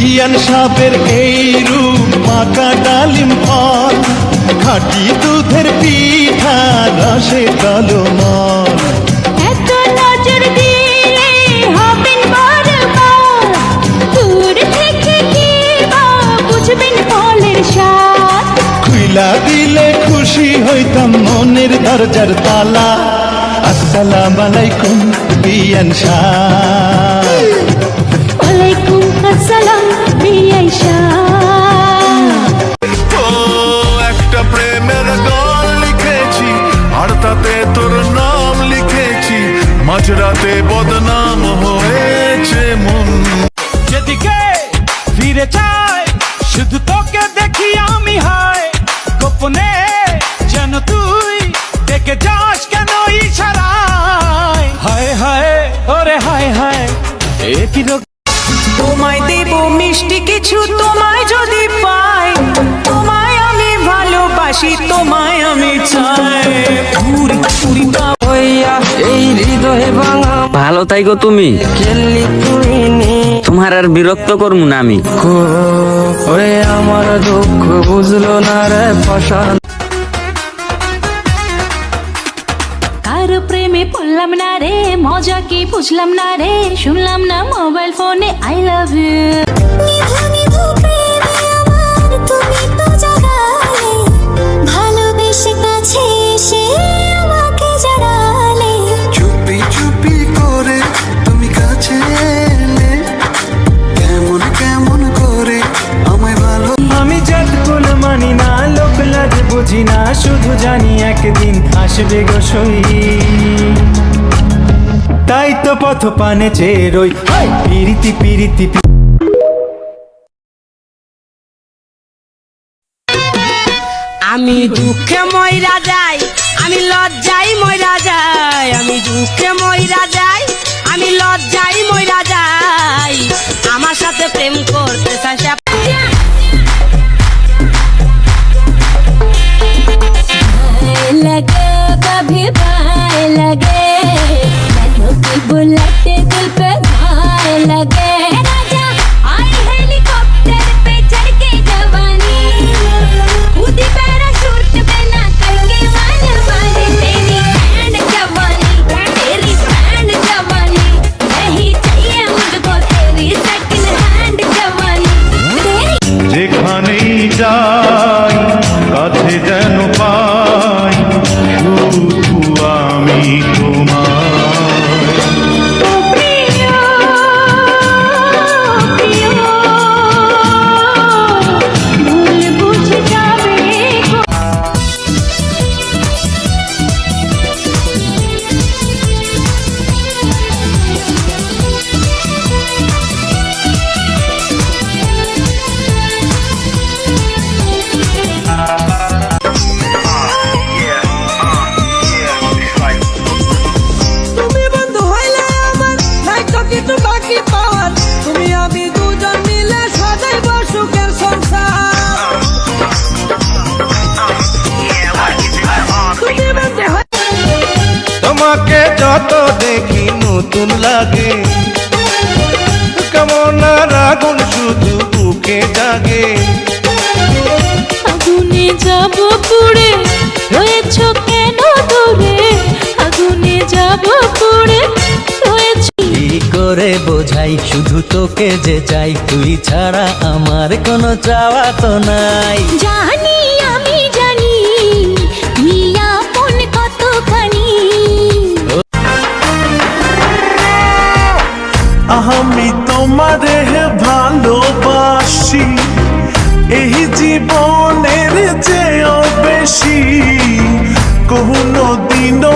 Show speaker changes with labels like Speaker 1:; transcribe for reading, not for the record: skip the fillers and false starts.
Speaker 1: বিয়ান সাহেবের এই রূপ পাকা ডালিম ফল, খাঁটি দুধের পিঠা রসে টলমল।
Speaker 2: এত নজর দিলে হবেন বারবার, দূর থেকে কি বা বুঝবেন ফলের স্বাদ।
Speaker 1: খুইলা দিলে খুশি হইতাম মনের দরজার তালা। আসসালামু আলাইকুম বিয়ান সাহেব।
Speaker 2: ওয়ালাইকুম আসসালাম বিয়ান সাহেব।
Speaker 3: ও একটা প্রেমের গান লিখেছি, আর তাতে তোর নাম লিখেছি, মাঝরাতে বদনাম হয়েছে মন।
Speaker 4: যেদিকে ফিরে চাই শুধু তোকে দেখি আমি, হায় গোপনে যেন তুই দেখে যাস কেন ইশারায়। হায় হায় ওরে হায় হায় একই রোগ।
Speaker 5: তোমায় দেব মিষ্টি কিছু, তোমায় যদি পাই, তোমায় আমি ভালোবাসি, তোমায় আমি চাই। পুরি পুরি হইয়া এই হৃদয়ে ভাঙা
Speaker 6: ভালো তাইগো তুমি,
Speaker 5: খেললি তুই নি।
Speaker 6: তোমার আর বিরক্ত করবো না আমি।
Speaker 5: ওরে আমার দুঃখ বুঝলো না রে ফসল।
Speaker 2: কারো প্রেমে পড়লাম না রে, মজা কি বুঝলাম না রে, শুনলাম না মোবাইল ফোনে আই লাভ ইউ।
Speaker 3: চুপি চুপি করে তুমি কাছে এলে, কেমন কেমন করে আমায় ভালো।
Speaker 4: আমি জাত কোন মানি না, লোক লাজ বুঝি না, শুধু জানি একদিন আসবে গো সই। তাই তো পথ পানে চেয়ে রই, পিরিতি পিরিতি।
Speaker 5: আমি দুঃখে ময়রা যাই, আমি লজ্জাই ময়রা যাই, আমি দুঃখে ময়রা যাই, আমি লজ্জাই ময়রা যাই। আমার সাথে প্রেম করতে চাই সে
Speaker 2: लगे कभी भाई लगे, मैनू की बुलेट दिल पे भाई लगे। राजा आई हेलीकॉप्टर पे चढ़ के जवानी, कूदी पैराशूट पे ना करके मान मानी। तेरी बैंड जवानी, तेरी बैंड जवानी, नहीं चाहिए मुझको तेरी सेकंड हैंड जवानी।
Speaker 3: যেখানেই যাই কাছে যেন পাই শুধু আমি তোমায়।
Speaker 2: प्रिय प्रिय भूल बुझ जावे को।
Speaker 5: তুমি বন্ধু হইলে আমার নাই তো কিছু বাকি পাওয়ার। তুমি আমি দুজন মিলে সাজাইব সুখের সংসার। তুমি বন্ধু
Speaker 1: তোমাকে যত দেখি নতুন লাগে, কেমন আগুন শুধু বুকে জাগে।
Speaker 2: আগুনে যাব পুড়ে রয়েছ কেন দূরে, আগুনে যাব পুড়ে রয়েছ।
Speaker 4: কি করে বোঝাই শুধু তোকে যে চাই, তুই ছাড়া আমার কোনো চাওয়া তো নাই।
Speaker 2: জানি আমি জানি তুই আপন কতখানি।
Speaker 1: আমি তোমারে ভালোবাসি, এই জীবনের চেয়েও বেশি, কোনো দিনও